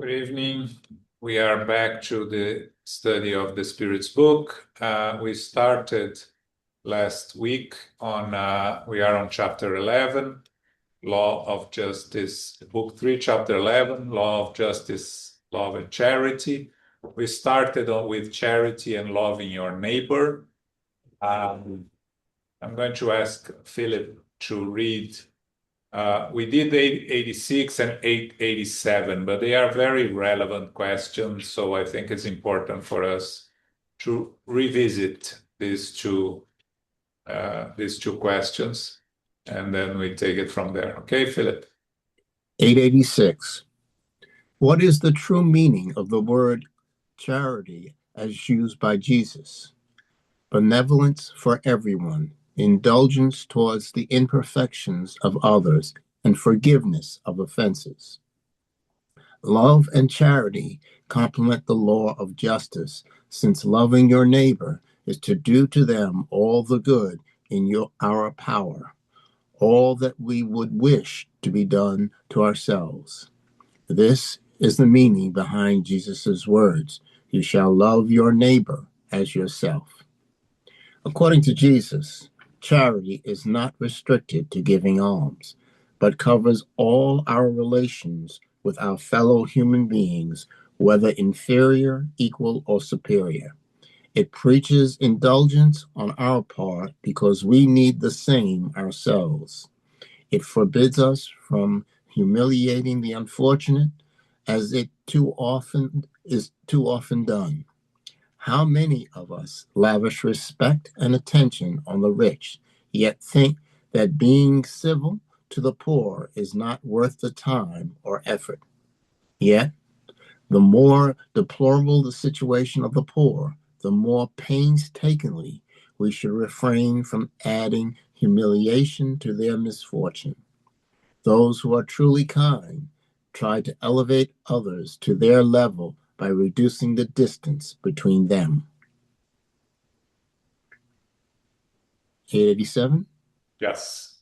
Good evening. We are back to the study of the Spirit's book. We started last week we are on chapter 11, Law of Justice, book 3, chapter 11, Law of Justice, Love and Charity. We started with charity and loving your neighbor. I'm going to ask Philip to read. We did 886 and 887, but they are very relevant questions, so I think it's important for us to revisit these two questions, and then we take it from there. Okay, Philip? 886. What is the true meaning of the word charity as used by Jesus? Benevolence for everyone, indulgence towards the imperfections of others, and forgiveness of offenses. Love and charity complement the law of justice, since loving your neighbor is to do to them all the good in our power, all that we would wish to be done to ourselves. This is the meaning behind Jesus' words, "You shall love your neighbor as yourself." According to Jesus, charity is not restricted to giving alms, but covers all our relations with our fellow human beings, whether inferior, equal, or superior. It preaches indulgence on our part because we need the same ourselves. It forbids us from humiliating the unfortunate, as it too often done. How many of us lavish respect and attention on the rich, yet think that being civil to the poor is not worth the time or effort? Yet, the more deplorable the situation of the poor, the more painstakingly we should refrain from adding humiliation to their misfortune. Those who are truly kind try to elevate others to their level by reducing the distance between them. 887. Yes.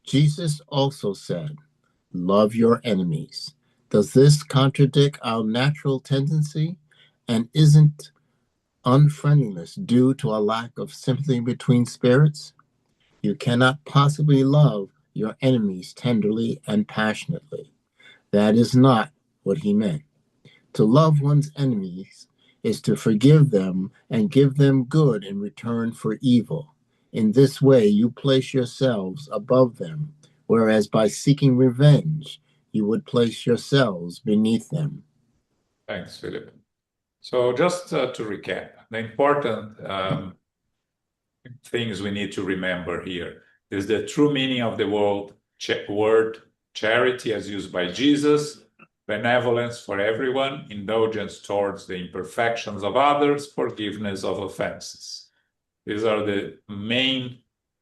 Jesus also said, "Love your enemies." Does this contradict our natural tendency? And isn't unfriendliness due to a lack of sympathy between spirits? You cannot possibly love your enemies tenderly and passionately. That is not what he meant. To love one's enemies is to forgive them and give them good in return for evil. In this way, you place yourselves above them, whereas by seeking revenge, you would place yourselves beneath them. Thanks, Philip. So just to recap, the important things we need to remember here is the true meaning of the word charity as used by Jesus, benevolence for everyone, indulgence towards the imperfections of others, forgiveness of offenses. These are the main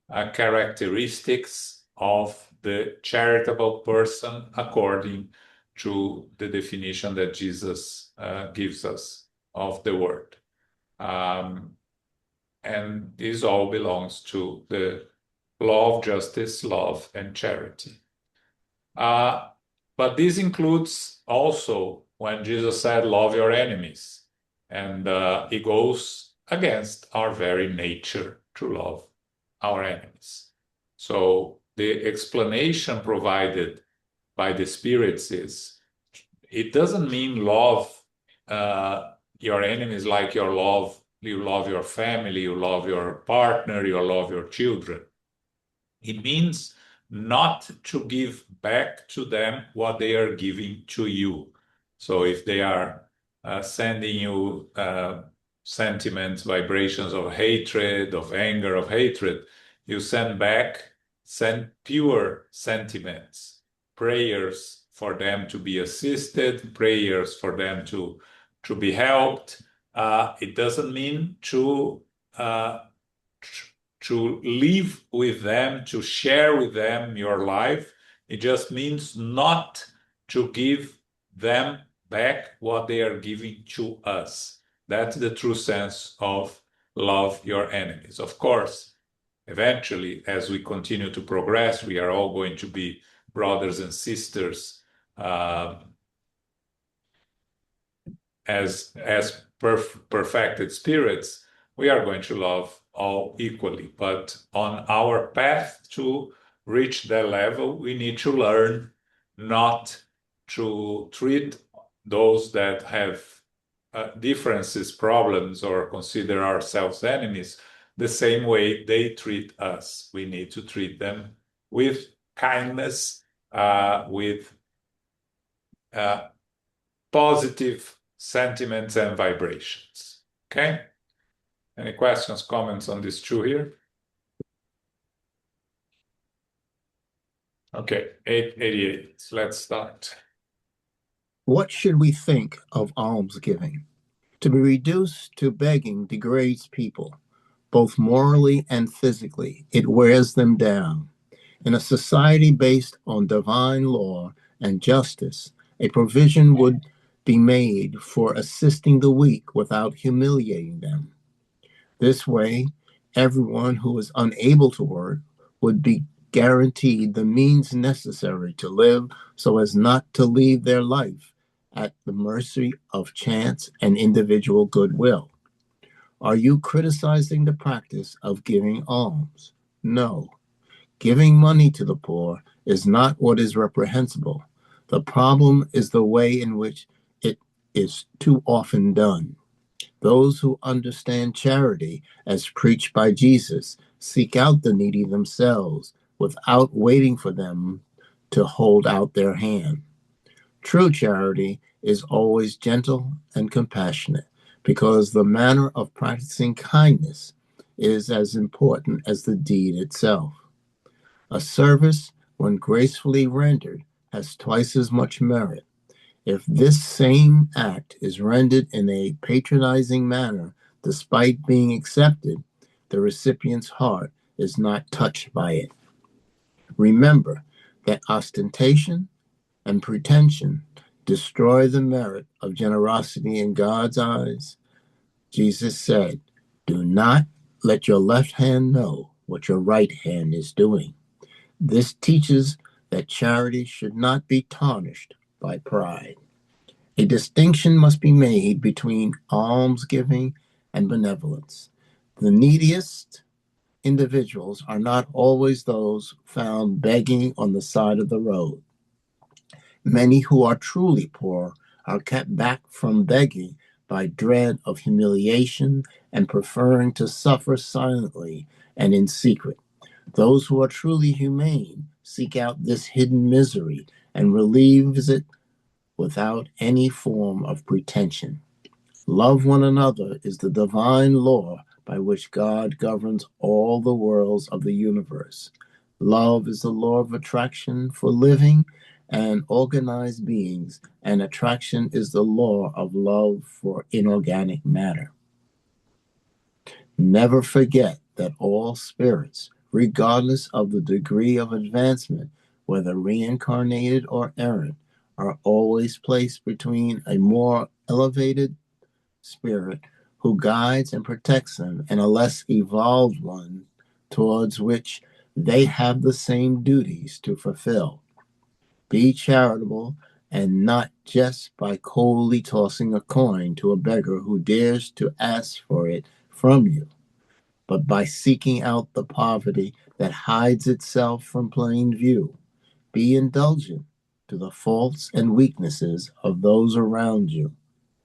characteristics of the charitable person according to the definition that Jesus gives us of the word. And this all belongs to the law of justice, love, and charity. But this includes also when Jesus said, love your enemies. And it goes against our very nature to love our enemies. So the explanation provided by the spirits is, it doesn't mean love your enemies like you love your family, you love your partner, you love your children. It means not to give back to them what they are giving to you. So if they are sending you sentiments, vibrations of hatred, of anger, of hatred, you send pure sentiments, prayers for them to be assisted, prayers for them to be helped. It doesn't mean to live with them, to share with them your life. It just means not to give them back what they are giving to us. That's the true sense of love your enemies. Of course, eventually, as we continue to progress, we are all going to be brothers and sisters as perfected spirits, we are going to love all equally. But on our path to reach that level, we need to learn not to treat those that have differences, problems, or consider ourselves enemies the same way they treat us. We need to treat them with kindness, with uh, positive sentiments and vibrations. Okay? Any questions, comments on this two here? Okay, 888. Let's start. What should we think of almsgiving? To be reduced to begging degrades people, both morally and physically. It wears them down. In a society based on divine law and justice, a provision would be made for assisting the weak without humiliating them. This way, everyone who is unable to work would be guaranteed the means necessary to live so as not to leave their life at the mercy of chance and individual goodwill. Are you criticizing the practice of giving alms? No. Giving money to the poor is not what is reprehensible. The problem is the way in which it is too often done. Those who understand charity as preached by Jesus seek out the needy themselves without waiting for them to hold out their hand. True charity is always gentle and compassionate because the manner of practicing kindness is as important as the deed itself. A service, when gracefully rendered, has twice as much merit. If this same act is rendered in a patronizing manner, despite being accepted, the recipient's heart is not touched by it. Remember that ostentation and pretension destroy the merit of generosity in God's eyes. Jesus said, "Do not let your left hand know what your right hand is doing." This teaches that charity should not be tarnished by pride. A distinction must be made between almsgiving and benevolence. The neediest individuals are not always those found begging on the side of the road. Many who are truly poor are kept back from begging by dread of humiliation and preferring to suffer silently and in secret. Those who are truly humane seek out this hidden misery and relieves it without any form of pretension. Love one another is the divine law by which God governs all the worlds of the universe. Love is the law of attraction for living and organized beings, and attraction is the law of love for inorganic matter. Never forget that all spirits, regardless of the degree of advancement, whether reincarnated or errant, are always placed between a more elevated spirit who guides and protects them and a less evolved one towards which they have the same duties to fulfill. Be charitable and not just by coldly tossing a coin to a beggar who dares to ask for it from you, but by seeking out the poverty that hides itself from plain view. Be indulgent to the faults and weaknesses of those around you.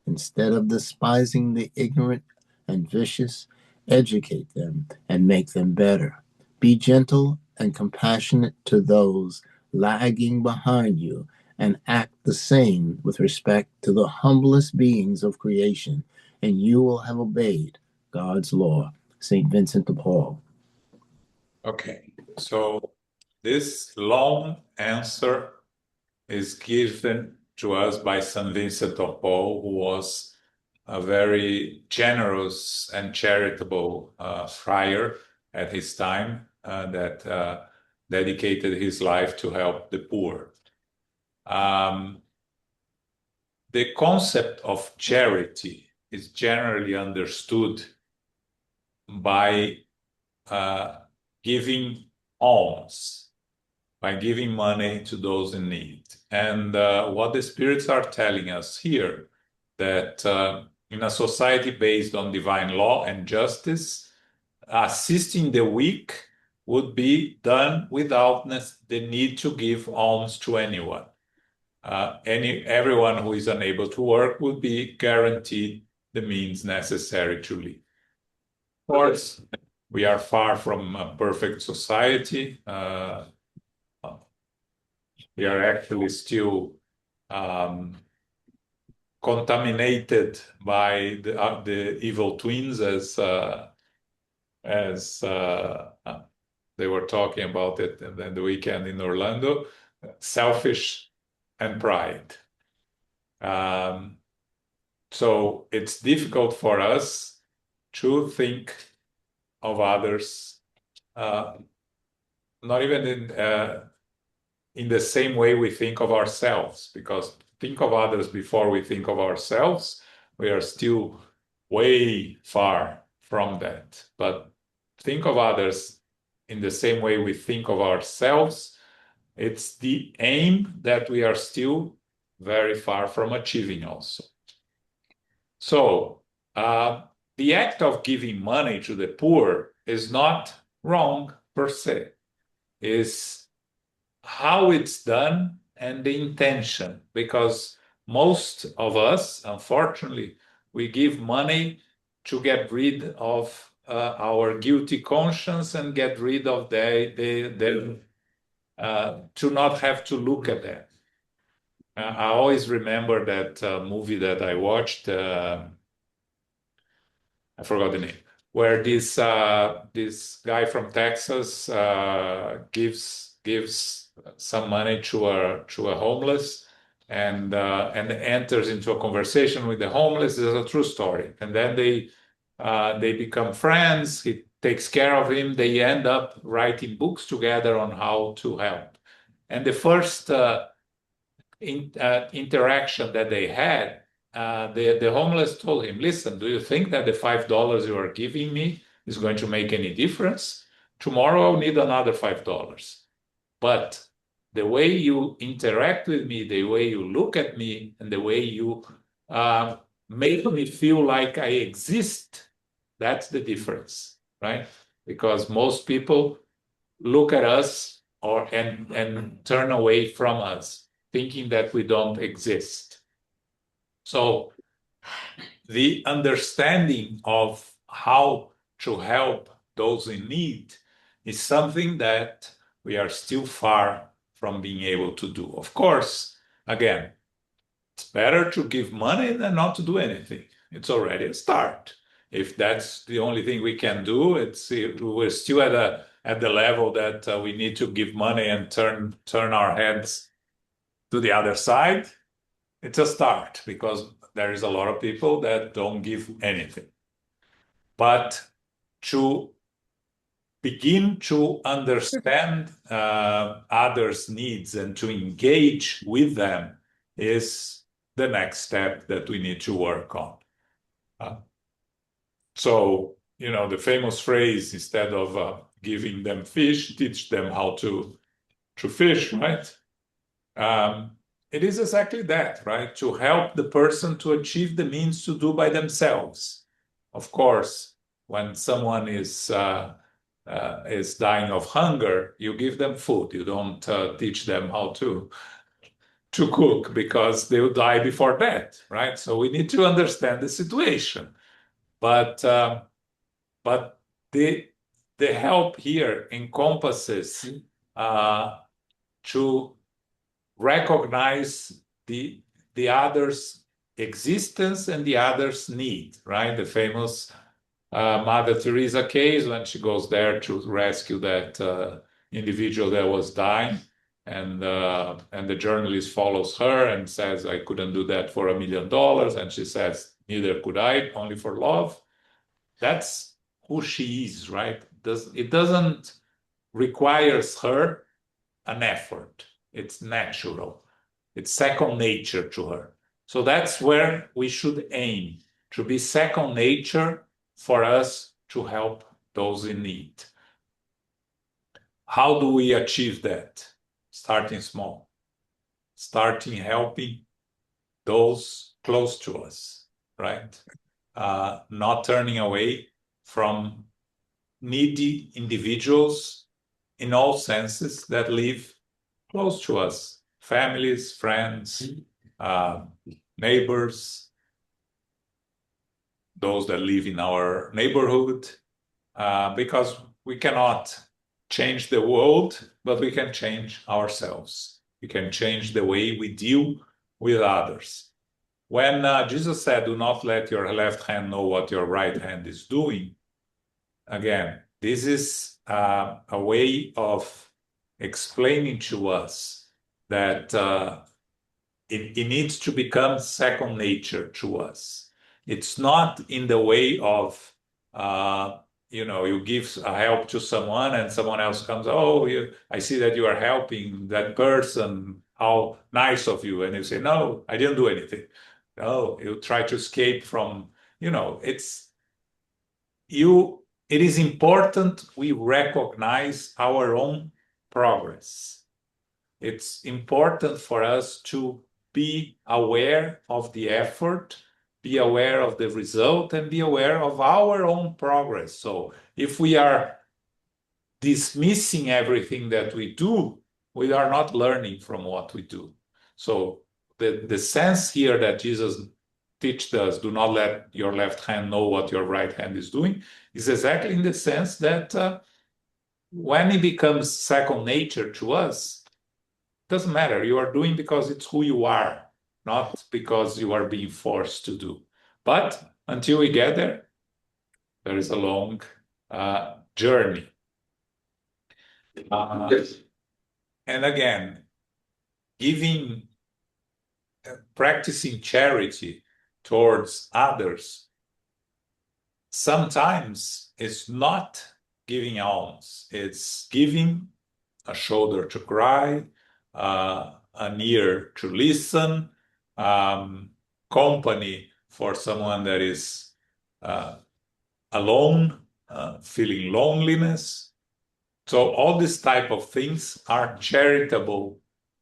Instead of despising the ignorant and vicious, educate them and make them better. Be gentle and compassionate to those lagging behind you and act the same with respect to the humblest beings of creation, and you will have obeyed God's law. St. Vincent de Paul. Okay, so this long answer is given to us by St. Vincent of Paul, who was a very generous and charitable friar at his time that dedicated his life to help the poor. The concept of charity is generally understood by giving alms, by giving money to those in need. And what the spirits are telling us here, that in a society based on divine law and justice, assisting the weak would be done without the need to give alms to anyone. Everyone who is unable to work would be guaranteed the means necessary to live. Of course, we are far from a perfect society. We are actually still contaminated by the evil twins, as they were talking about it in the weekend in Orlando, selfish and pride. So it's difficult for us to think of others, not even in the same way we think of ourselves, because think of others before we think of ourselves, we are still way far from that. But think of others in the same way we think of ourselves, it's the aim that we are still very far from achieving also. So the act of giving money to the poor is not wrong per se. Is how it's done and the intention, because most of us, unfortunately, we give money to get rid of our guilty conscience and get rid of to not have to look at them. I always remember that movie that I watched. I forgot the name, where this guy from Texas gives some money to a homeless and enters into a conversation with the homeless. This is a true story, and then they become friends. He takes care of him. They end up writing books together on how to help. And the first interaction that they had, the homeless told him, listen, do you think that the $5 you are giving me is going to make any difference? Tomorrow I'll need another $5. But the way you interact with me, the way you look at me, and the way you make me feel like I exist, that's the difference, right? Because most people look at us and turn away from us, thinking that we don't exist. So the understanding of how to help those in need is something that we are still far from being able to do. Of course, again, it's better to give money than not to do anything. It's already a start. If that's the only thing we can do, we're still at the level that we need to give money and turn our heads to the other side. It's a start, because there is a lot of people that don't give anything. But to begin to understand others' needs and to engage with them is the next step that we need to work on. So, the famous phrase, instead of giving them fish, teach them how to fish, right? It is exactly that, right? To help the person to achieve the means to do by themselves. Of course, when someone is dying of hunger, you give them food. You don't teach them how to cook, because they'll die before that, right? So we need to understand the situation. But the help here encompasses to recognize the other's existence and the other's need, right? The famous Mother Teresa case, when she goes there to rescue that individual that was dying, and the journalist follows her and says, I couldn't do that for $1 million. And she says, neither could I, only for love. That's who she is, right? It doesn't requires her an effort. It's natural. It's second nature to her. So that's where we should aim, to be second nature for us to help those in need. How do we achieve that? Starting small, starting helping those close to us, right? Not turning away from needy individuals in all senses that live close to us, families, friends, neighbors, those that live in our neighborhood, because we cannot change the world, but we can change ourselves. We can change the way we deal with others. When Jesus said, do not let your left hand know what your right hand is doing, again, this is a way of explaining to us that it needs to become second nature to us. It's not in the way of, you give a help to someone and someone else comes, oh, I see that you are helping that person. How nice of you. And you say, no, I didn't do anything. No, you try to escape from, it is important we recognize our own progress. It's important for us to be aware of the effort, be aware of the result, and be aware of our own progress. So if we are dismissing everything that we do, we are not learning from what we do. So the sense here that Jesus teaches us, do not let your left hand know what your right hand is doing, is exactly in the sense that when it becomes second nature to us, doesn't matter. You are doing because it's who you are, not because you are being forced to do. But until we get there, there is a long journey. And again, practicing charity towards others sometimes it's not giving alms. It's giving a shoulder to cry, an ear to listen, company for someone that is alone, feeling loneliness. So all these type of things are charitable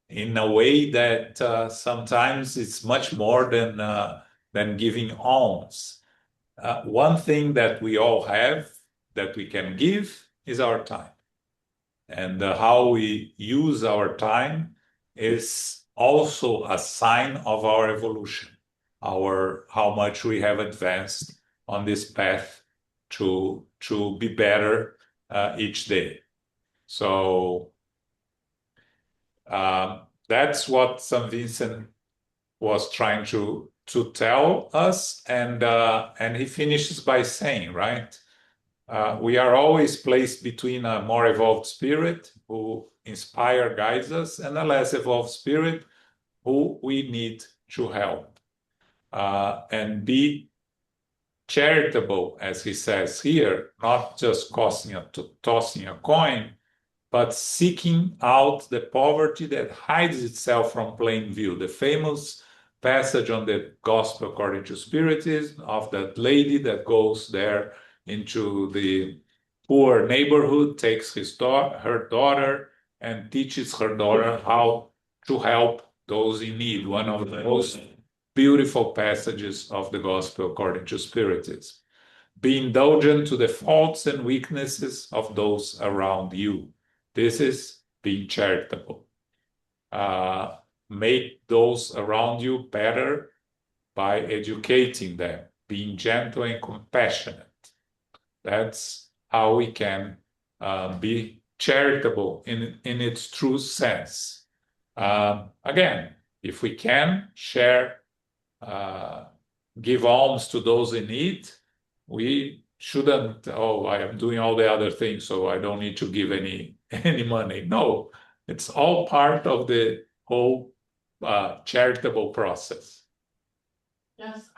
in a way that sometimes it's much more than giving alms. One thing that we all have that we can give is our time. And how we use our time is also a sign of our evolution, how much we have advanced on this path to be better each day. So that's what St. Vincent was trying to tell us, and he finishes by saying, right? We are always placed between a more evolved spirit who guides us, and a less evolved spirit who we need to help. And be charitable, as he says here, not just tossing a coin, but seeking out the poverty that hides itself from plain view. The famous passage on the Gospel according to Spiritism of that lady that goes there into the poor neighborhood, takes her daughter and teaches her daughter how to help those in need. One of the most beautiful passages of the Gospel according to Spiritism. Be indulgent to the faults and weaknesses of those around you. This is being charitable. Make those around you better by educating them, being gentle and compassionate. That's how we can be charitable in its true sense. Again, if we can share, give alms to those in need, we shouldn't, I am doing all the other things, so I don't need to give any money. No, it's all part of the whole charitable process. Yes,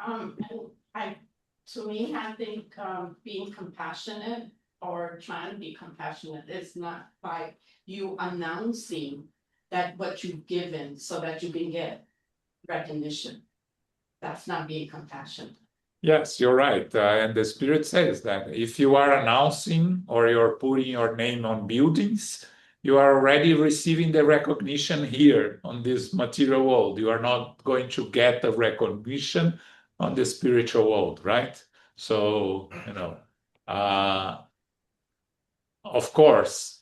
to me, I think being compassionate or trying to be compassionate is not by you announcing that what you've given so that you can get recognition. That's not being compassionate. Yes, you're right. And the Spirit says that if you are announcing or you're putting your name on buildings, you are already receiving the recognition here on this material world. You are not going to get the recognition on the spiritual world, right? So, of course,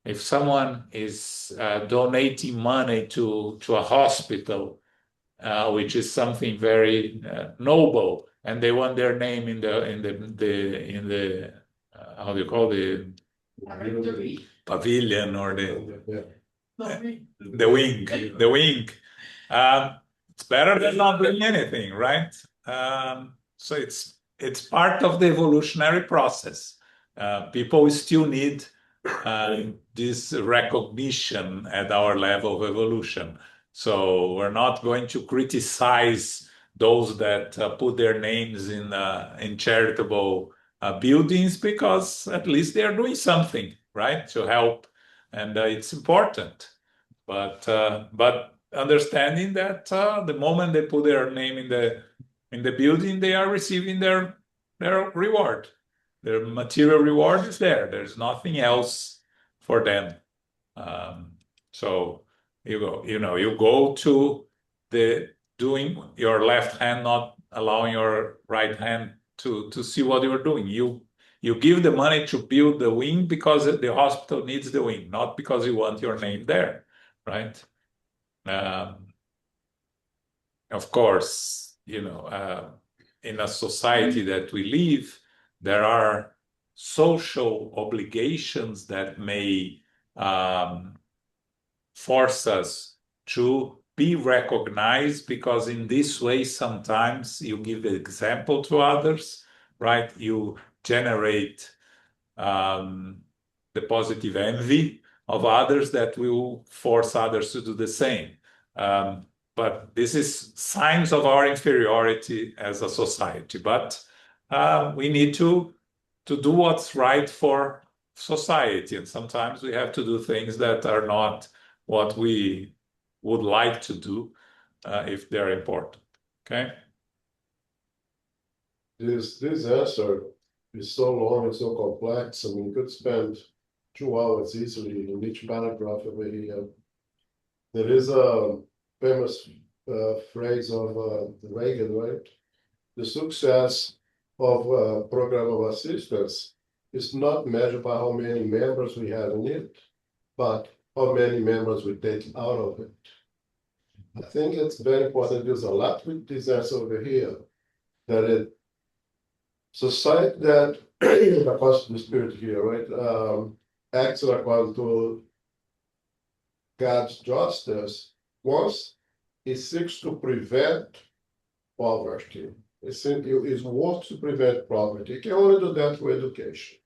if someone is donating money to a hospital, which is something very noble, and they want their name in the how do you call the pavilion or the wing. It's better than not doing anything, right? So it's part of the evolutionary process. People still need this recognition at our level of evolution. So we're not going to criticize those that put their names in charitable buildings, because at least they are doing something, right, to help, and it's important. But understanding that the moment they put their name in the building, they are receiving their reward. Their material reward is there. There's nothing else for them. So you go to the doing your left hand, not allowing your right hand to see what you're doing. You give the money to build the wing because the hospital needs the wing, not because you want your name there, right? Of course, in a society that we live, there are social obligations that may force us to be recognized, because in this way, sometimes you give the example to others, right? You generate the positive envy of others that will force others to do the same. But this is signs of our inferiority as a society. But we need to do what's right for society, and sometimes we have to do things that are not what we would like to do if they're important. Okay. This answer is so long and so complex. I mean, you could spend 2 hours easily in each paragraph over here. There is a famous phrase of Reagan, right? The success of a program of assistance is not measured by how many members we have in it, but how many members we take out of it. I think it's very important. There's a lot with this answer over here, that it society that across the spirit here, right, acts according to God's justice. Once it seeks to prevent poverty, it wants to prevent poverty. It can only do that through education.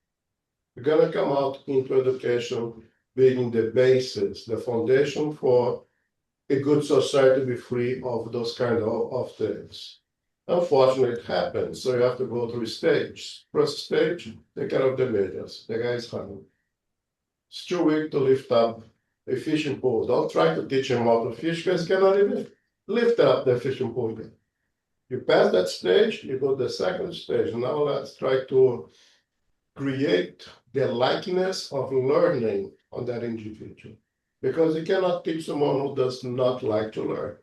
We're gonna come out into education being the basis, the foundation for a good society to be free of those kind of things. Unfortunately, it happens, so you have to go through stages. First stage, take care of the millions. The guy is hungry. It's too weak to lift up a fishing pole. Don't try to teach him how to fish, because he cannot even lift up the fishing pole again. You pass that stage, you go to the second stage. Now let's try to create the likeness of learning on that individual, because you cannot teach someone who does not like to learn.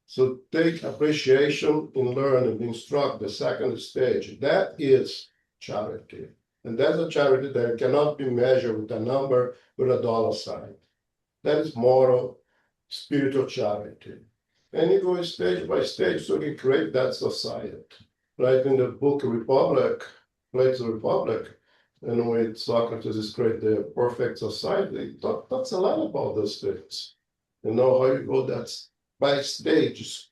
So take appreciation in learning, instruct the second stage. That is charity. And that's a charity that cannot be measured with a number, with a dollar sign. That is moral, spiritual charity. And you go stage by stage so you create that society. Right in the book Republic, Plato's Republic, and when Socrates is create the perfect society, talks a lot about those things. You know how you go that's by stages,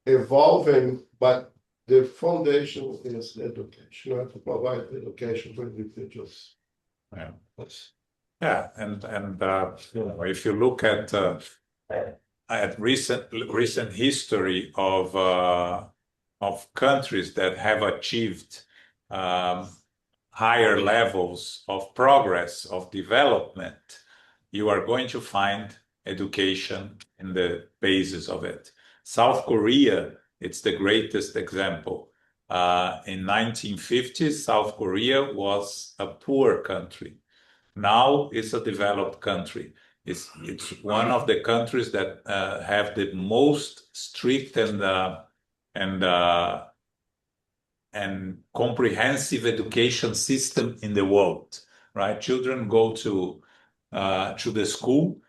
evolving, but the foundation is education. You have to provide education for individuals. Yeah. Yeah, and if you look at recent history of countries that have achieved higher levels of progress, of development, you are going to find education in the basis of it. South Korea, it's the greatest example. In 1950s, South Korea was a poor country. Now it's a developed country. It's one of the countries that have the most strict and and comprehensive education system in the world, right? Children go to the school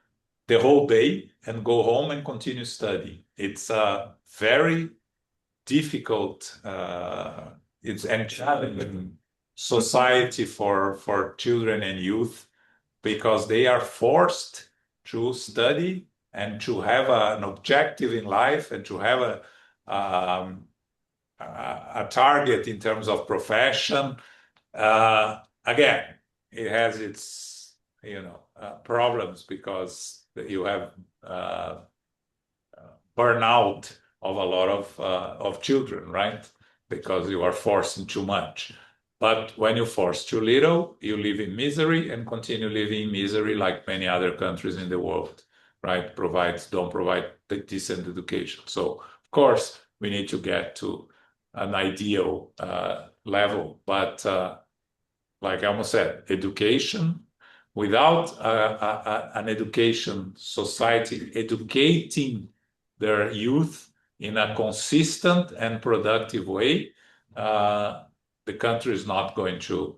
the whole day and go home and continue studying. It's a very difficult it's and challenging society for children and youth because they are forced to study and to have an objective in life and to have a target in terms of profession. Again, it has its problems because you have burnout of a lot of children, right? Because you are forcing too much. But when you force too little, you live in misery and continue living in misery like many other countries in the world, right? Don't provide the decent education. So, of course, we need to get to an ideal level. But like I almost said, education without an education society educating their youth in a consistent and productive way, the country is not going to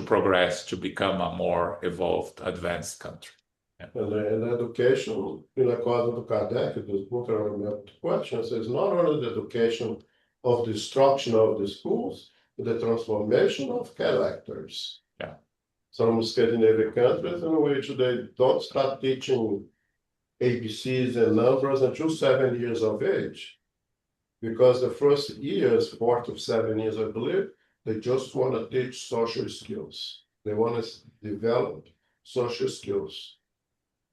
progress to become a more evolved, advanced country. Yeah. And education, in accordance to Kardec, this book, I remember the questions, is not only the education of the instruction of the schools, but the transformation of characters. Yeah. Some Scandinavian countries in which they don't start teaching ABCs and numbers until 7 years of age. Because the first years, 4 to 7 years, I believe, they just want to teach social skills. They want to develop social skills.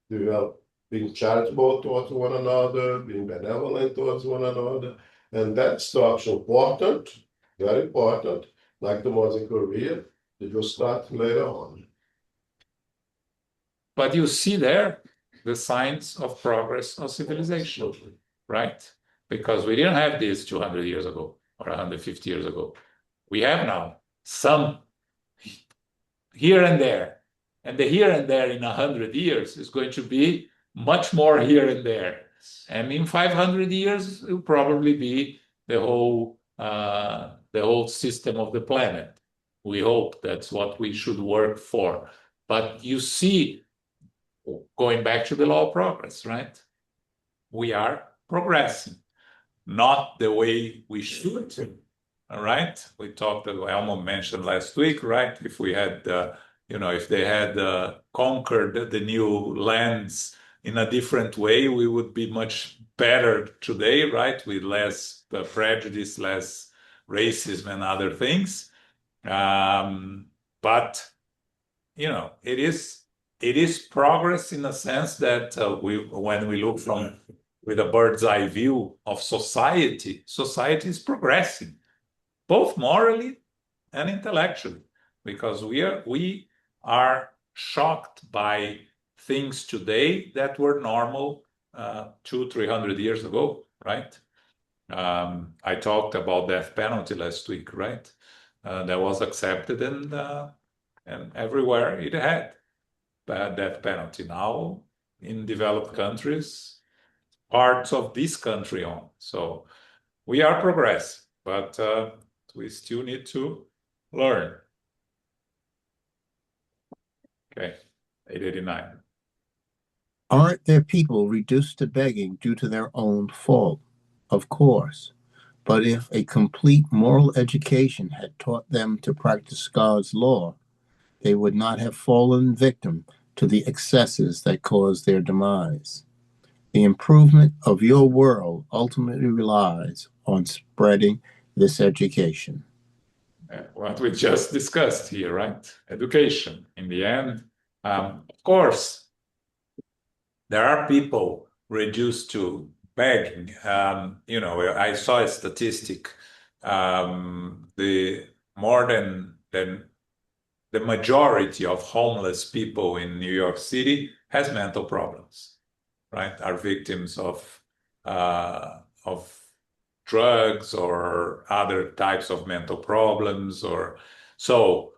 Develop being charitable towards one another, being benevolent towards one another. And that stuff's important, very important, like the ones in Korea, they just start later on. But you see there the signs of progress of civilization, right? Because we didn't have this 200 years ago or 150 years ago. We have now some here and there. And the here and there in 100 years is going to be much more here and there. And in 500 years, it will probably be the whole system of the planet. We hope that's what we should work for. But you see, going back to the law of progress, right? We are progressing, not the way we should. All right. We talked, Elmo mentioned last week, right? If we had, if they had conquered the new lands in a different way, we would be much better today, right? With less prejudice, less racism and other things. But, it is progress in a sense that when we look with a bird's eye view of society is progressing, both morally and intellectually, because we are shocked by things today that were normal 200-300 years ago, right? I talked about death penalty last week, right? That was accepted and everywhere it had death penalty. Now in developed countries, parts of this country on. So we are progressing, but we still need to learn. Okay, 889. Aren't there people reduced to begging due to their own fault? Of course. But if a complete moral education had taught them to practice God's law, they would not have fallen victim to the excesses that caused their demise. The improvement of your world ultimately relies on spreading this education. What we just discussed here, right? Education. In the end, of course, there are people reduced to begging. I saw a statistic. The more than the majority of homeless people in New York City has mental problems, right? Are victims of drugs or other types of mental problems, or so.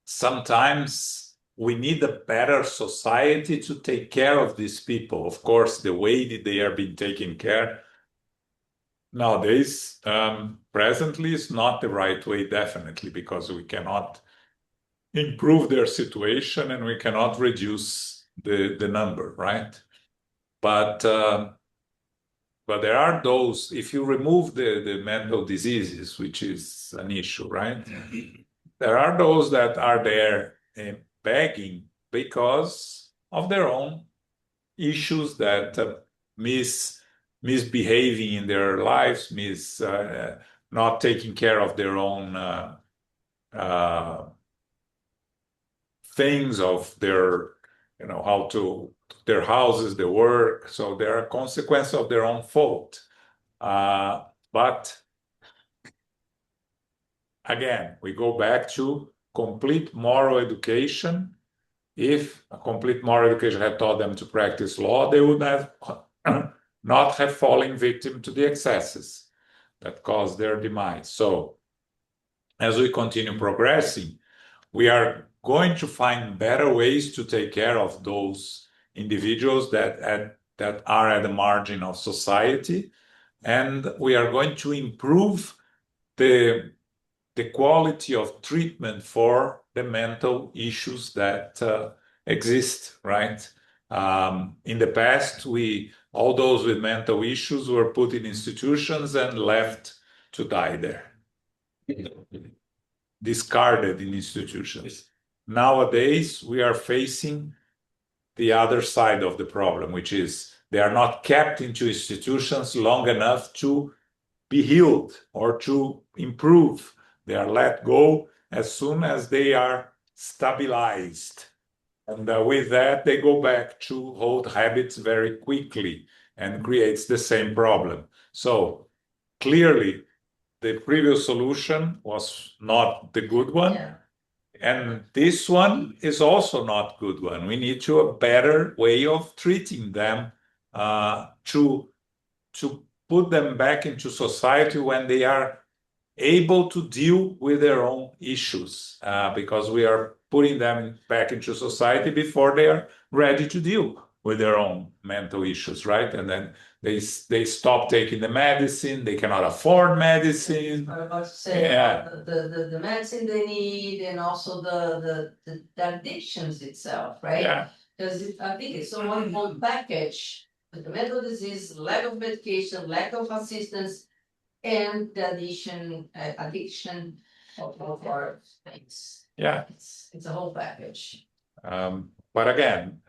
sometimes we need a better society to take care of these people. Of course, the way that they are being taken care nowadays, presently, is not the right way, definitely, because we cannot improve their situation and we cannot reduce the number, right? But there are those, if you remove the mental diseases, which is an issue, right? There are those that are there begging because of their own issues that misbehaving in their lives, not taking care of their own uh, things of their, how to their houses, their work. So there are consequences of their own fault. But again, we go back to complete moral education. If a complete moral education had taught them to practice law, they would have not have fallen victim to the excesses that caused their demise. So as we continue progressing, we are going to find better ways to take care of those individuals that are at the margin of society, and we are going to improve the quality of treatment for the mental issues that exist, right? In the past, all those with mental issues were put in institutions and left to die there, discarded in institutions. Nowadays, we are facing the other side of the problem, which is they are not kept into institutions long enough to be healed or to improve. They are let go as soon as they are stabilized. And with that, they go back to old habits very quickly and creates the same problem. So clearly, the previous solution was not the good one. Yeah. And this one is also not good one. We need to a better way of treating them to put them back into society when they are able to deal with their own issues, because we are putting them back into society before they are ready to deal with their own mental issues, right? And then they stop taking the medicine, they cannot afford medicine. I was about to say, Yeah. the medicine they need and also the addictions itself, right? Yeah. Because I think it's a one whole package with the mental disease, lack of medication, lack of assistance, and the addiction of our things. Yeah. It's a whole package. But again,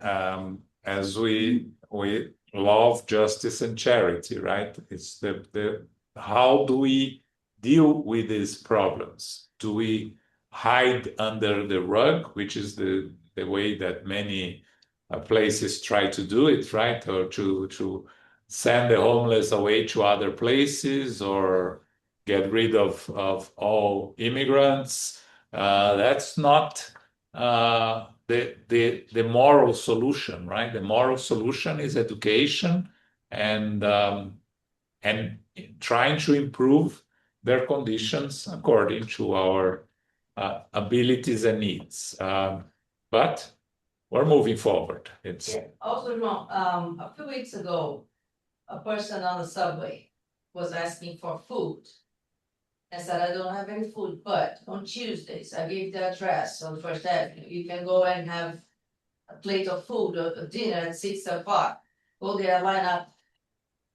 as we love justice and charity, right? It's the how do we deal with these problems? Do we hide under the rug, which is the way that many places try to do it, right? Or to send the homeless away to other places or get rid of all immigrants. That's not the moral solution, right? The moral solution is education and trying to improve their conditions according to our abilities and needs. But we're moving forward. It's Also, a few weeks ago, a person on the subway was asking for food. I said, I don't have any food, but on Tuesdays, I gave the address on First Avenue. You can go and have a plate of food or a dinner at 6 o'clock. Go there, line up.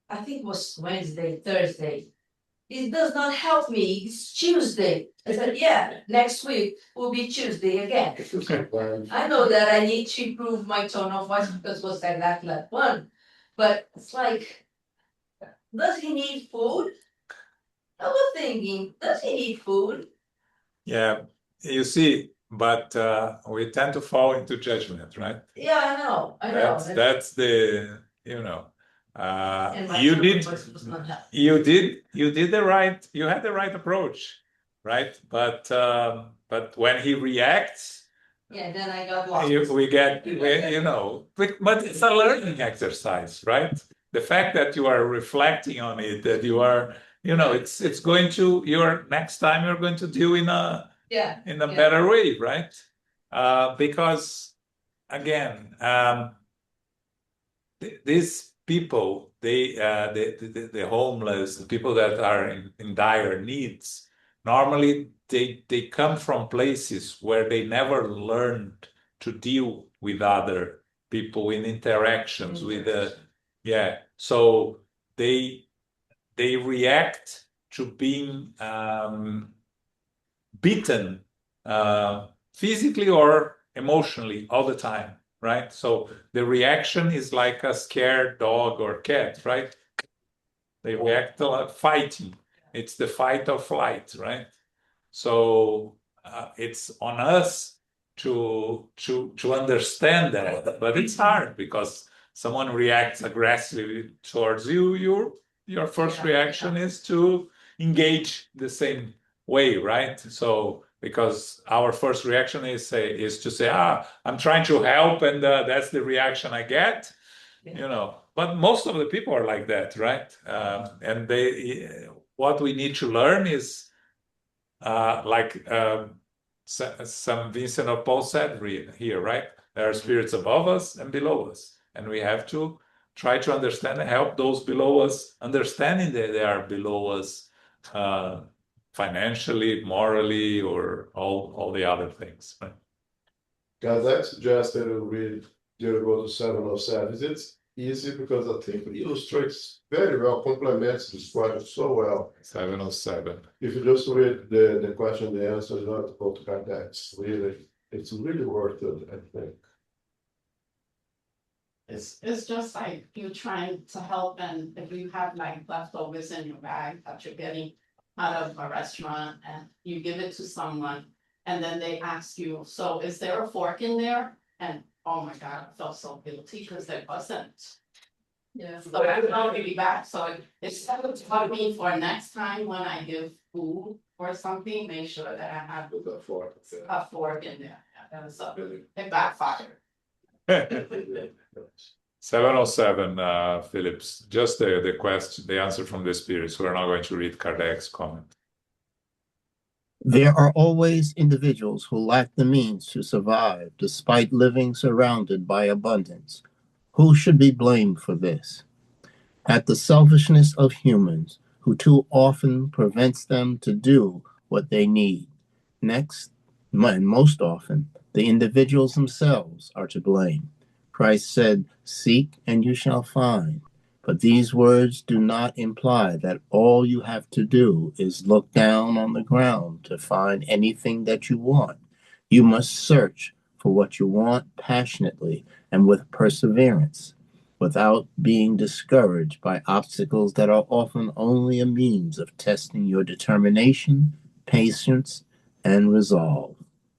I think it was Wednesday, Thursday. It does not help me. It's Tuesday. I said, yeah, next week will be Tuesday again. I know that I need to improve my tone of voice because it was exactly like one. But it's like, does he need food? I was thinking, does he need food? yeah, you see, but we tend to fall into judgment, right? Yeah, I know. That's the And my you tone did of voice was not helpful. you did you had the right approach, right? But when he reacts, Yeah, then I got lost. but it's a learning exercise, right? The fact that you are reflecting on it, that you are, it's going to, next time you're going to deal in a Yeah. better way, right? Because again, these people, the homeless, the people that are in dire needs, normally they come from places where they never learned to deal with other people in interactions with yeah. So they react to being beaten physically or emotionally all the time, right? So the reaction is like a scared dog or cat, right? They react like fighting. It's the fight or flight, right? So it's on us to understand that, but it's hard because someone reacts aggressively towards you. Your first reaction is to engage the same way, right? So because our first reaction is to say, I'm trying to help, and that's the reaction I get, you know. But most of the people are like that, right? And what we need to learn is like some Vincent of Paul said here, right? There are spirits above us and below us, and we have to try to understand and help those below us, understanding that they are below us financially, morally, or all the other things. Right? Guys, I suggest that you read go to 707. It's easy because I think it illustrates very well, complements this question so well. 707. If you just read the question, the answer is not to go to Kardec. It's really worth it, I think. It's just like you trying to help, and if you have like leftovers in your bag that you're getting out of a restaurant and you give it to someone, and then they ask you, so is there a fork in there? And oh my God, I felt so guilty because there wasn't. Yeah. So I don't really bad, so it's taught me for next time when I give food or something, make sure that I have With the fork, a fork in there. And so it backfired. 707, Phillips. Just the question, the answer from the spirits. We're not going to read Kardec's comment. There are always individuals who lack the means to survive despite living surrounded by abundance. Who should be blamed for this? At the selfishness of humans, who too often prevents them to do what they need. Next, and most often, the individuals themselves are to blame. Christ said, "Seek and you shall find." But these words do not imply that all you have to do is look down on the ground to find anything that you want. You must search for what you want passionately and with perseverance, without being discouraged by obstacles that are often only a means of testing your determination, patience, and resolve.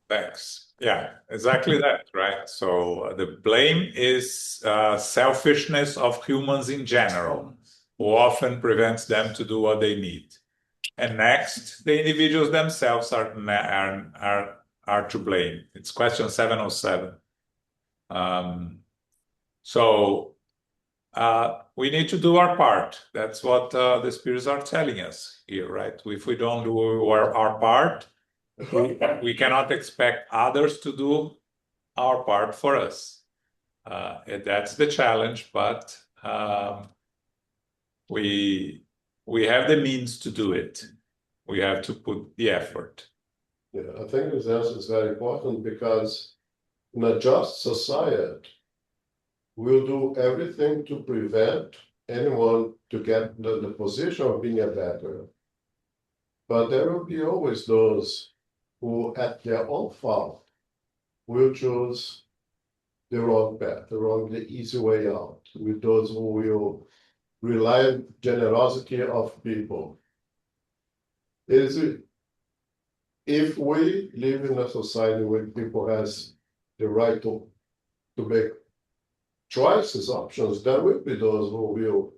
Thanks. Yeah, exactly that, right? So the blame is selfishness of humans in general, who often prevents them to do what they need. And next, the individuals themselves are to blame. It's question 707. So we need to do our part. That's what the spirits are telling us here, right? If we don't do our part, we cannot expect others to do our part for us. And that's the challenge, but we have the means to do it. We have to put the effort. Yeah, I think this answer is very important because in a just society, we'll do everything to prevent anyone to get the position of being a beggar. But there will be always those who, at their own fault, will choose the wrong path, the easy way out, with those who will rely on generosity of people. If we live in a society where people has the right to make choices, options, there will be those who will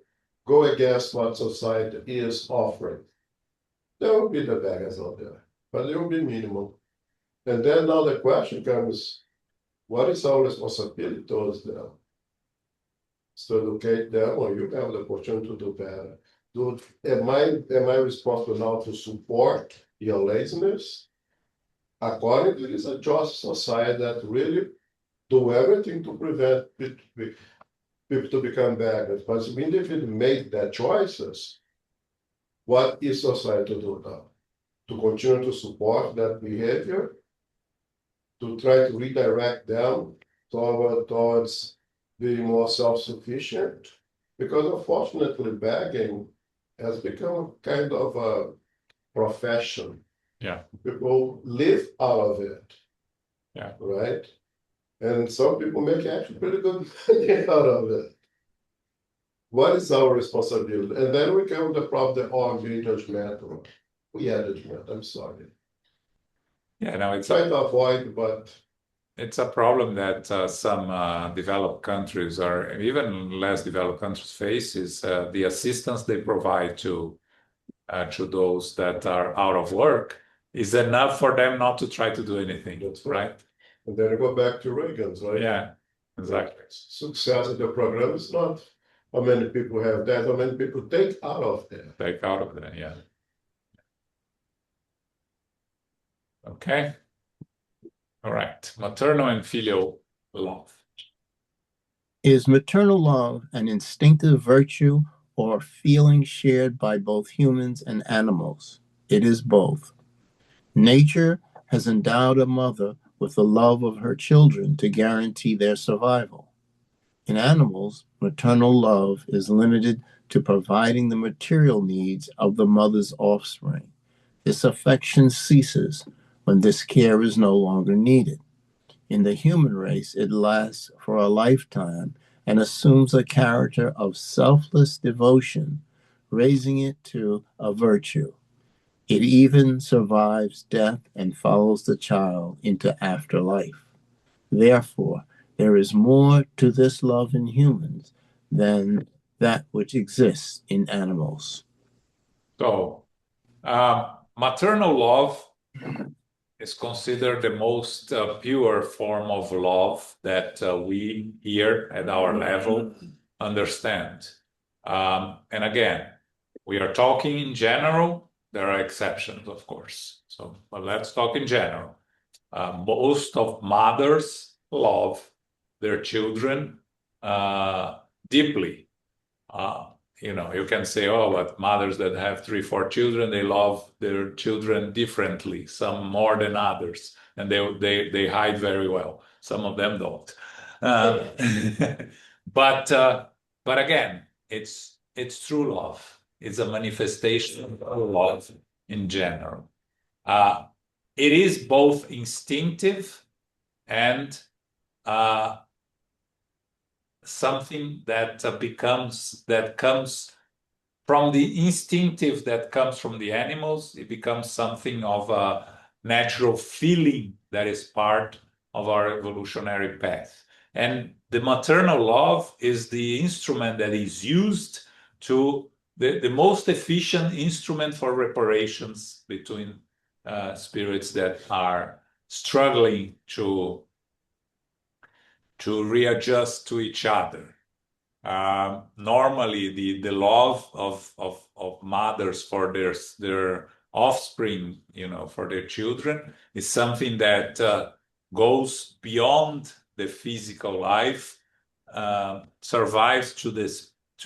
go against what society is offering. There will be the beggars out there, but there will be minimum. And then now the question comes, what is our responsibility towards them? To educate them, or you have the opportunity to do better. Am I responsible now to support your laziness? according to this, a just society that really do everything to prevent people to become beggars. But if individuals make their choices, what is society to do now? To continue to support that behavior, to try to redirect them towards being more self-sufficient, because unfortunately begging has become kind of a profession. Yeah. People live out of it. Yeah. Right? And some people make actually pretty good money out of it. What is our responsibility? And then we come to the problem of being judgmental. We are judgmental, I'm sorry. Yeah, no, it's Try to avoid, but it's a problem that some developed countries or even less developed countries face is the assistance they provide to those that are out of work is enough for them not to try to do anything. That's right. And then we go back to Reagan's, right? Yeah, exactly. Success of the program is not how many people have that, how many people take out of that. Take out of that, yeah. Okay. All right. Maternal and filial love. Is maternal love an instinctive virtue or feeling shared by both humans and animals? It is both. Nature has endowed a mother with the love of her children to guarantee their survival. In animals, maternal love is limited to providing the material needs of the mother's offspring. This affection ceases when this care is no longer needed. In the human race, it lasts for a lifetime and assumes a character of selfless devotion, raising it to a virtue. It even survives death and follows the child into afterlife. Therefore, there is more to this love in humans than that which exists in animals. So, maternal love is considered the most pure form of love that we here at our level understand. And again, we are talking in general. There are exceptions, of course. So, but let's talk in general. Most of mothers love their children deeply. You can say, oh, but mothers that have 3, 4 children, they love their children differently, some more than others, and they hide very well. Some of them don't. But again, it's true love. It's a manifestation of love in general. It is both instinctive and something that comes from the instinctive that comes from the animals. It becomes something of a natural feeling that is part of our evolutionary path. And the maternal love is the instrument that is used to the most efficient instrument for reparations between spirits that are struggling to readjust to each other. Normally, the love of mothers for their offspring, for their children, is something that goes beyond the physical life, survives to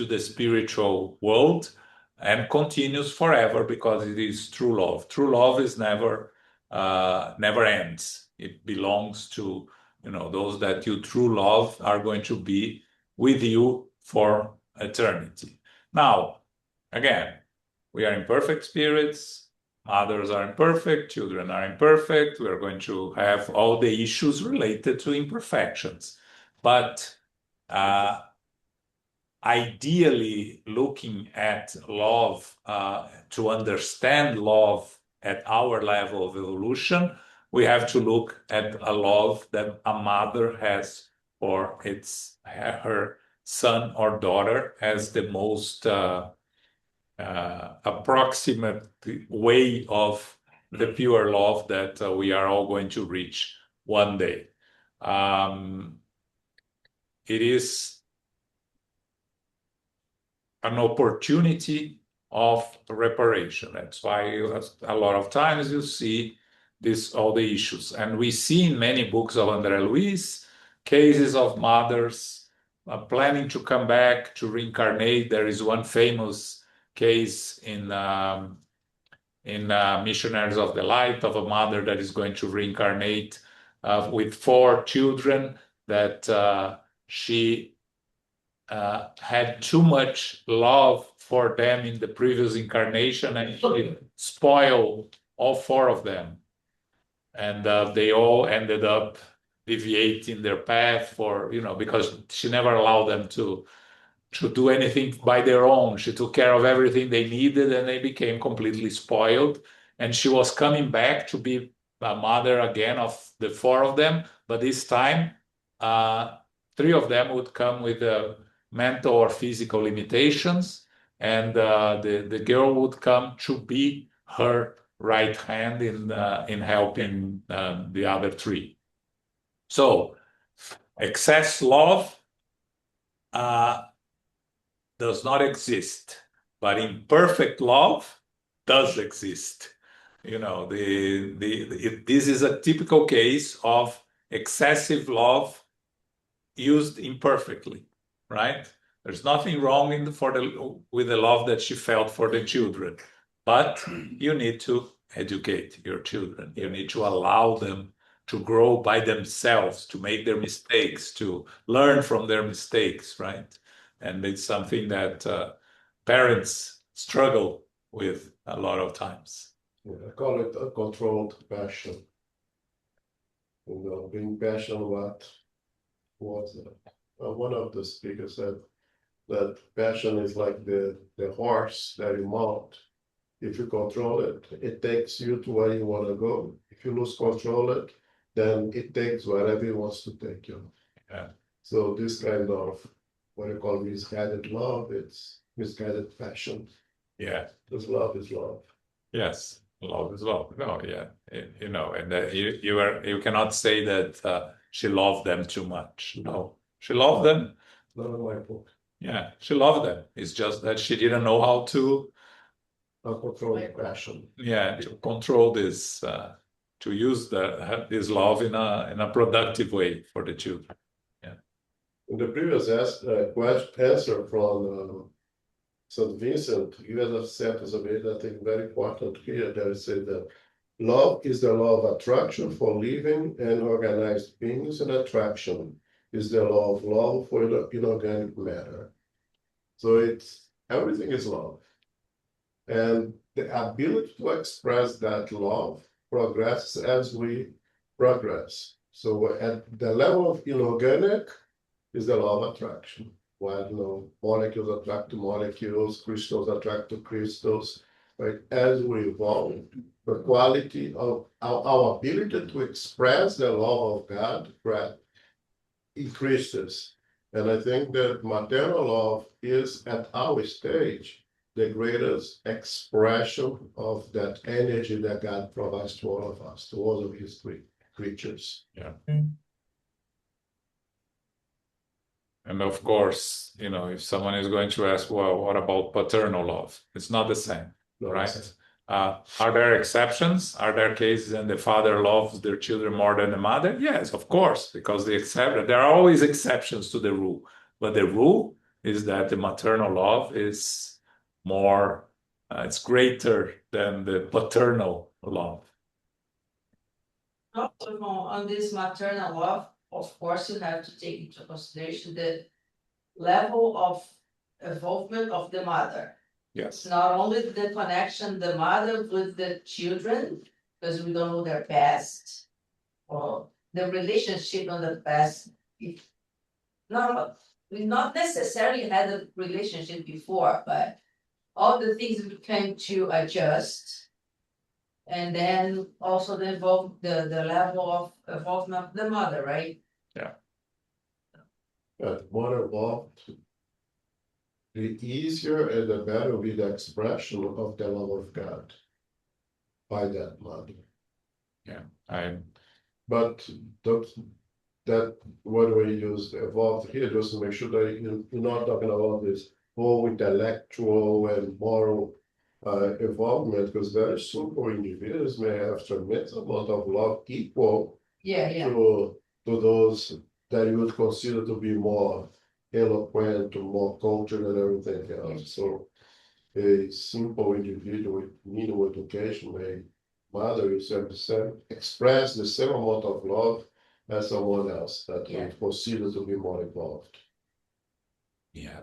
the spiritual world, and continues forever because it is true love. True love is never ends. It belongs to those that you true love are going to be with you for eternity. Now, again, we are imperfect spirits. Mothers are imperfect. Children are imperfect. We are going to have all the issues related to imperfections. But ideally, looking at love, to understand love at our level of evolution, we have to look at a love that a mother has for her son or daughter as the most approximate way of the pure love that we are all going to reach one day. It is an opportunity of reparation. That's why a lot of times you see all the issues. And we see in many books of André Luiz cases of mothers planning to come back to reincarnate. There is one famous case in Missionaries of the Light of a mother that is going to reincarnate with 4 children that she had too much love for them in the previous incarnation, and she spoiled all 4 of them. And they all ended up deviating their path because she never allowed them to do anything by their own. She took care of everything they needed, and they became completely spoiled. And she was coming back to be a mother again of the 4 of them, but this time 3 of them would come with mental or physical limitations, and the girl would come to be her right hand in helping the other 3. So excess love does not exist, but imperfect love does exist. This is a typical case of excessive love used imperfectly, right? There's nothing wrong with the love that she felt for the children, but you need to educate your children. You need to allow them to grow by themselves, to make their mistakes, to learn from their mistakes, right? And it's something that parents struggle with a lot of times. Yeah, I call it a controlled passion. Being passionate, what was one of the speakers said that passion is like the horse that you mount. If you control it, it takes you to where you want to go. If you lose control it, then it takes wherever it wants to take you. Yeah. So this kind of what you call misguided love, it's misguided passion. Yeah. Because love is love. Yes, love is love. No, yeah, and you cannot say that she loved them too much. No, she loved them. Not in my book. Yeah, she loved them. It's just that she didn't know how to Control passion. Yeah, to control this, to use this love in a productive way for the children. Yeah. In the previous answer from St. Vincent, you have a sentence of it, I think, very important here. That it said that love is the law of attraction for living and organized beings, and attraction is the law of love for the inorganic matter. So everything is love. And the ability to express that love progresses as we progress. So at the level of inorganic is the law of attraction. While molecules attract to molecules, crystals attract to crystals, right? As we evolve, the quality of our ability to express the love of God increases. And I think that maternal love is at our stage the greatest expression of that energy that God provides to all of us, to all of his creatures. Yeah. And of course, if someone is going to ask, well, what about paternal love? It's not the same, right? Are there exceptions? Are there cases and the father loves their children more than the mother? Yes, of course, because there are always exceptions to the rule. But the rule is that the maternal love is more, it's greater than the paternal love. On this maternal love, of course, you have to take into consideration the level of involvement of the mother. Yes. Not only the connection the mother with the children, because we don't know their past, or the relationship on the past. We not necessarily had a relationship before, but all the things we came to adjust. And then also the level of involvement of the mother, right? Yeah. Mother involved, the easier and the better will be the expression of the love of God by that mother. Yeah. But that word we use evolved here just to make sure that you're not talking about this whole intellectual and moral involvement, because very simple individuals may have tremendous amount of love equal Yeah, yeah. to those that you would consider to be more eloquent, more cultured and everything else. So a simple individual with minimal education may mother yourself express the same amount of love as someone else that Yeah. would consider to be more involved. Yeah.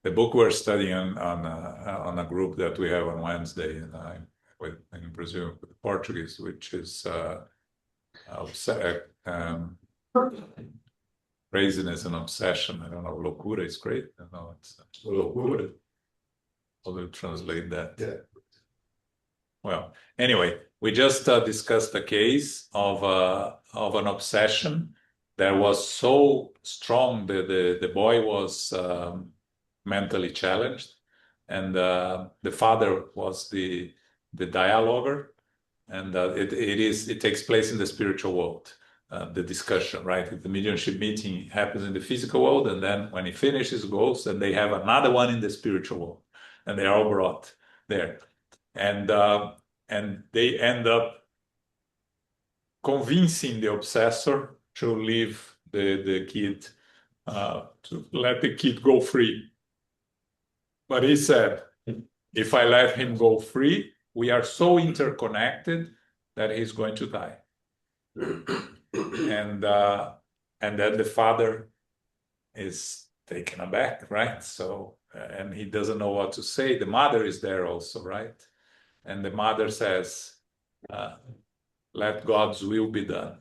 The book we're studying on a group that we have on Wednesday in Brazil with Portuguese, which is craziness and obsession. I don't know. Loucura is great. I don't know. It's loucura. How do you translate that? Yeah. Well, anyway, we just discussed a case of an obsession that was so strong that the boy was mentally challenged, and the father was the dialoguer, and it takes place in the spiritual world. The discussion, right? The mediumship meeting happens in the physical world, and then when he finishes, goes, and they have another one in the spiritual world, and they are all brought there, and they end up convincing the obsessor to leave the kid, to let the kid go free. But he said, if I let him go free, we are so interconnected that he's going to die. And then the father is taken aback, right? So, and he doesn't know what to say. The mother is there also, right? And the mother says, let God's will be done.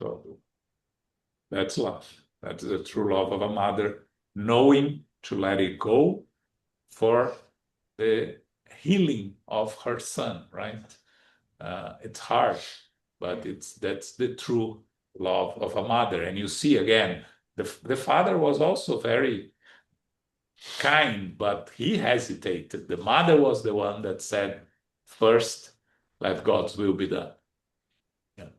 So that's love. That's the true love of a mother, knowing to let it go for the healing of her son, right? It's hard, but that's the true love of a mother. And you see again, the father was also very kind, but he hesitated. The mother was the one that said, first, let God's will be done. Yeah.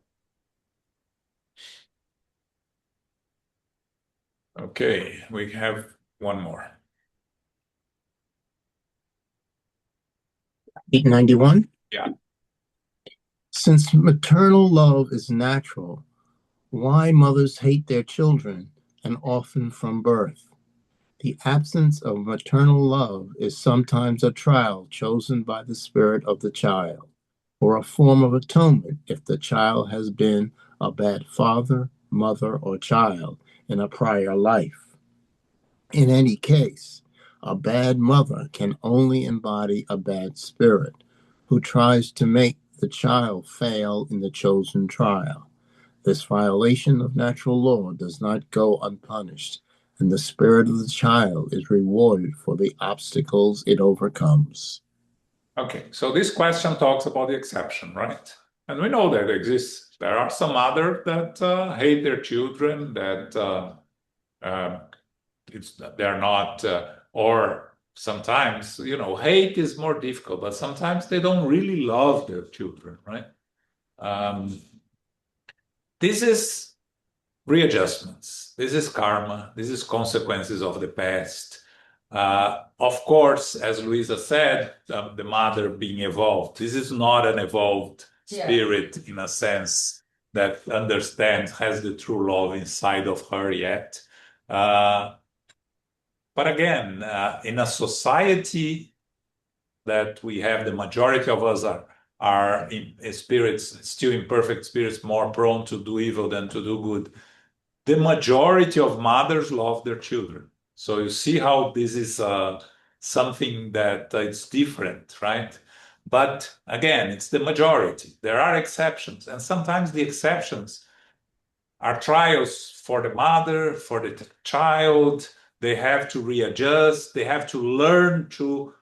Okay, we have one more. 891? Yeah. Since maternal love is natural, why mothers hate their children and often from birth? The absence of maternal love is sometimes a trial chosen by the spirit of the child, or a form of atonement if the child has been a bad father, mother, or child in a prior life. In any case, a bad mother can only embody a bad spirit who tries to make the child fail in the chosen trial. This violation of natural law does not go unpunished, and the spirit of the child is rewarded for the obstacles it overcomes. Okay, so this question talks about the exception, right? And we know that exists. There are some others that hate their children, that they're not, or sometimes, hate is more difficult, but sometimes they don't really love their children, right? This is readjustments. This is karma. This is consequences of the past. Of course, as Luisa said, the mother being evolved. This is not an evolved spirit in a sense that understands, has the true love inside of her yet. But again, in a society that we have, the majority of us are spirits, still imperfect spirits, more prone to do evil than to do good. The majority of mothers love their children. So you see how this is something that it's different, right? But again, it's the majority. There are exceptions, and sometimes the exceptions are trials for the mother, for the child. They have to readjust. They have to learn to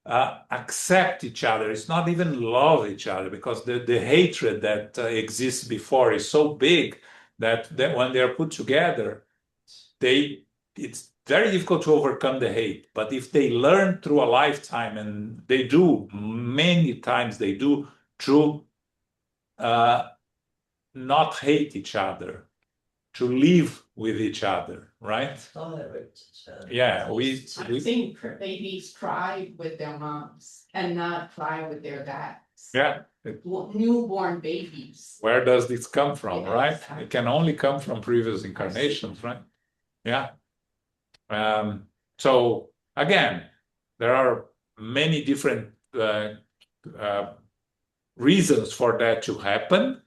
accept each other. It's not even love each other, because the hatred that exists before is so big that when they are put together, it's very difficult to overcome the hate. But if they learn through a lifetime, and they do, many times they do, to not hate each other, to live with each other, right? Tolerate. Yeah, I think babies cry with their moms and not cry with their dads. yeah. Newborn babies. Where does this come from, Yeah, right? exactly. It can only come from previous incarnations, right? Yeah. So again, there are many different reasons for that to happen,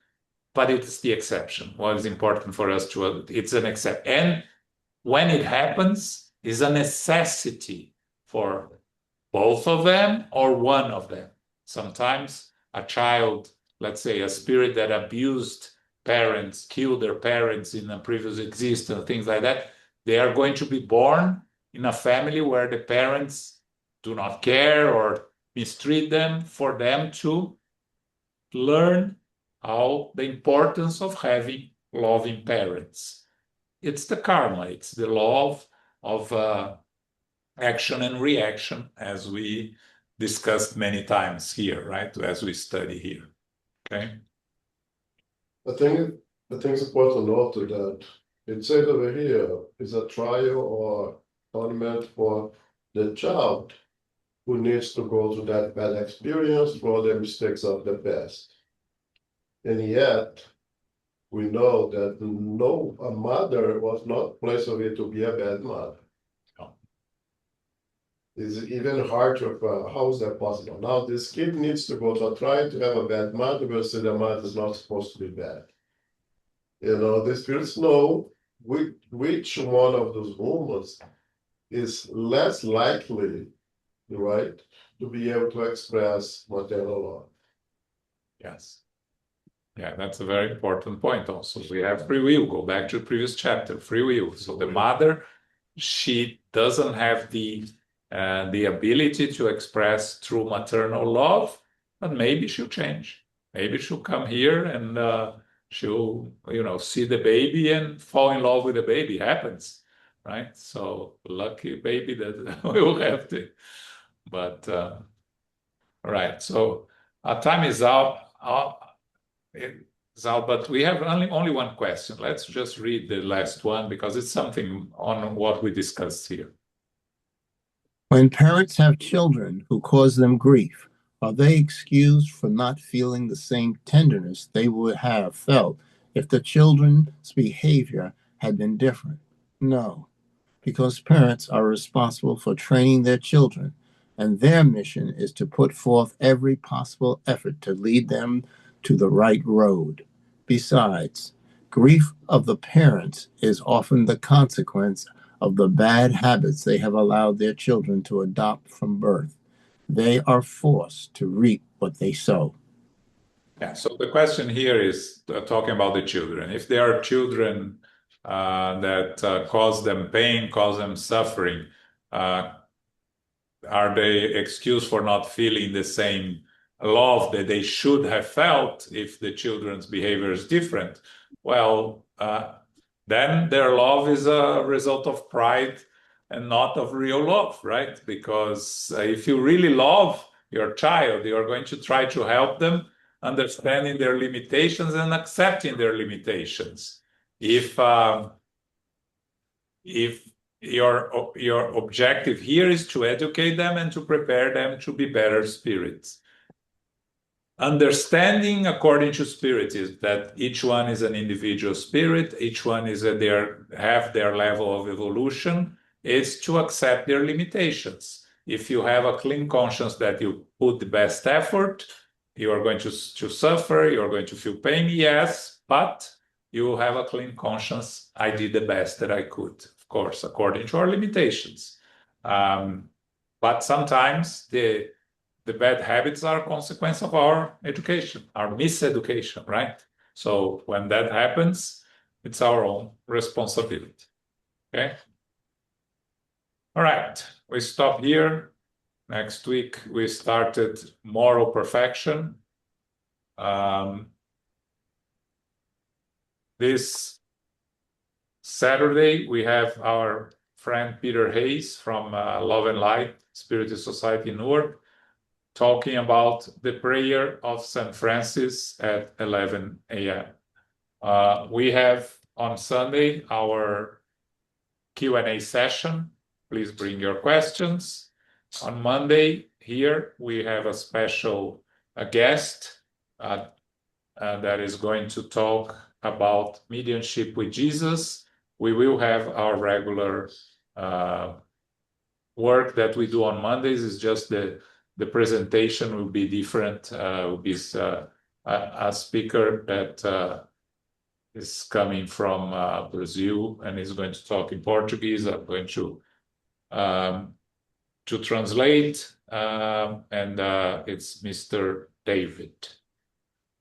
but it's the exception. What is important for us to, it's an exception. And when it happens, is a necessity for both of them or one of them. Sometimes a child, let's say a spirit that abused parents, killed their parents in a previous existence, things like that, they are going to be born in a family where the parents do not care or mistreat them, for them to learn how the importance of having loving parents. It's the karma, it's the law of action and reaction, as we discussed many times here, right? As we study here. Okay. I think it's important to note that it says over here is a trial or torment for the child who needs to go through that bad experience for the mistakes of the past. And yet, we know that a mother was not placed over here to be a bad mother. No. It's even hard to, how is that possible? Now, this kid needs to go to try to have a bad mother, but say the mother is not supposed to be bad. You know, the spirits know which one of those wombs is less likely, right, to be able to express maternal love. Yes. Yeah, that's a very important point also. We have free will. Go back to the previous chapter, free will. So the mother, she doesn't have the ability to express true maternal love, but maybe she'll change. Maybe she'll come here and she'll, see the baby and fall in love with the baby. Happens, right? So lucky baby that will have to. But all right, so our time is out. But we have only one question. Let's just read the last one because it's something on what we discussed here. When parents have children who cause them grief, are they excused for not feeling the same tenderness they would have felt if the children's behavior had been different? No, because parents are responsible for training their children, and their mission is to put forth every possible effort to lead them to the right road. Besides, grief of the parents is often the consequence of the bad habits they have allowed their children to adopt from birth. They are forced to reap what they sow. Yeah, so the question here is talking about the children. If there are children that cause them pain, cause them suffering, are they excused for not feeling the same love that they should have felt if the children's behavior is different? Well, then their love is a result of pride and not of real love, right? Because if you really love your child, you are going to try to help them understanding their limitations and accepting their limitations. If your objective here is to educate them and to prepare them to be better spirits. Understanding according to spirit is that each one is an individual spirit, each one is have their level of evolution, is to accept their limitations. If you have a clean conscience that you put the best effort, you are going to suffer, you are going to feel pain, yes, but you have a clean conscience. I did the best that I could, of course, according to our limitations. But sometimes the bad habits are a consequence of our education, our miseducation, right? So when that happens, it's our own responsibility. Okay? All right, we stop here. Next week, we started moral perfection. This Saturday, we have our friend Peter Hayes from Love and Light Spiritual Society in Newark talking about the prayer of St. Francis at 11 a.m. We have on Sunday our Q&A session. Please bring your questions. On Monday, here we have a special guest that is going to talk about mediumship with Jesus. We will have our regular work that we do on Mondays. Is just the presentation will be different. Will be a speaker that is coming from Brazil and is going to talk in Portuguese. I'm going to translate, and it's Mr. David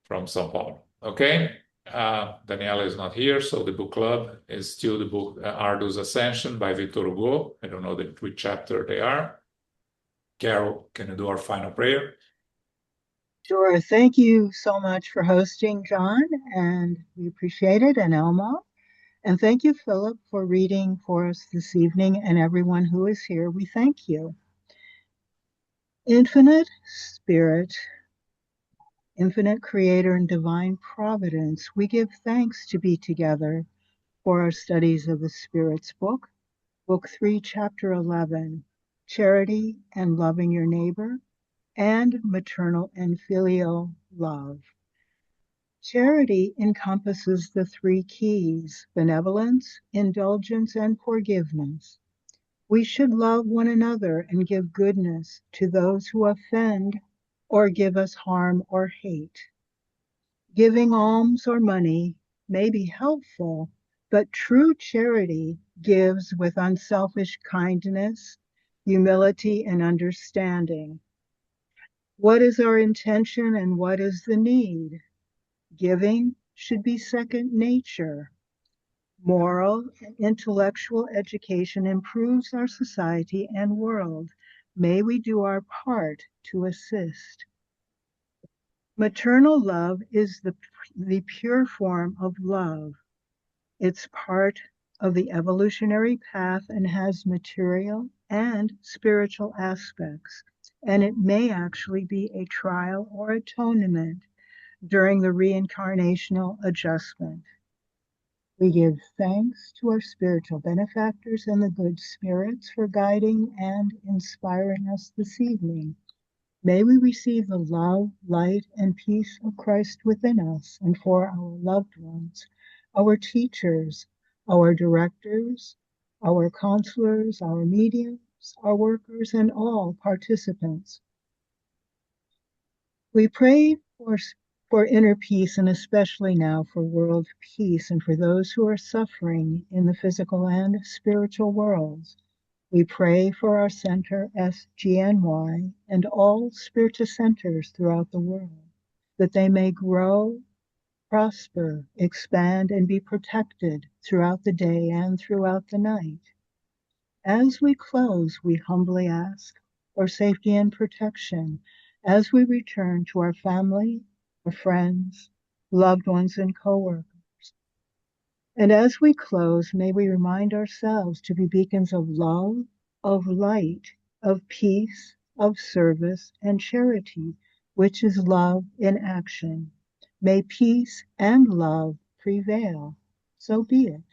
from São Paulo. Okay, Daniela is not here, so the book club is still the book Ardous Ascension by Victor Hugo. I don't know which chapter they are. Carol, can you do our final prayer? Sure. Thank you so much for hosting, John, and we appreciate it, and Elmo. And thank you, Philip, for reading for us this evening, and everyone who is here. We thank you. Infinite Spirit, infinite Creator, and divine Providence, we give thanks to be together for our studies of the Spirit's book, Book 3, Chapter 11, Charity and Loving Your Neighbor, and Maternal and Filial Love. Charity encompasses the three keys: benevolence, indulgence, and forgiveness. We should love one another and give goodness to those who offend or give us harm or hate. Giving alms or money may be helpful, but true charity gives with unselfish kindness, humility, and understanding. What is our intention and what is the need? Giving should be second nature. Moral and intellectual education improves our society and world. May we do our part to assist. Maternal love is the pure form of love. It's part of the evolutionary path and has material and spiritual aspects, and it may actually be a trial or atonement during the reincarnational adjustment. We give thanks to our spiritual benefactors and the good spirits for guiding and inspiring us this evening. May we receive the love, light, and peace of Christ within us and for our loved ones, our teachers, our directors, our counselors, our mediums, our workers, and all participants. We pray for inner peace, and especially now for world peace and for those who are suffering in the physical and spiritual worlds. We pray for our center, SGNY, and all Spiritus centers throughout the world, that they may grow, prosper, expand, and be protected throughout the day and throughout the night. As we close, we humbly ask for safety and protection as we return to our family, our friends, loved ones, and co-workers. And as we close, may we remind ourselves to be beacons of love, of light, of peace, of service, and charity, which is love in action. May peace and love prevail. So be it.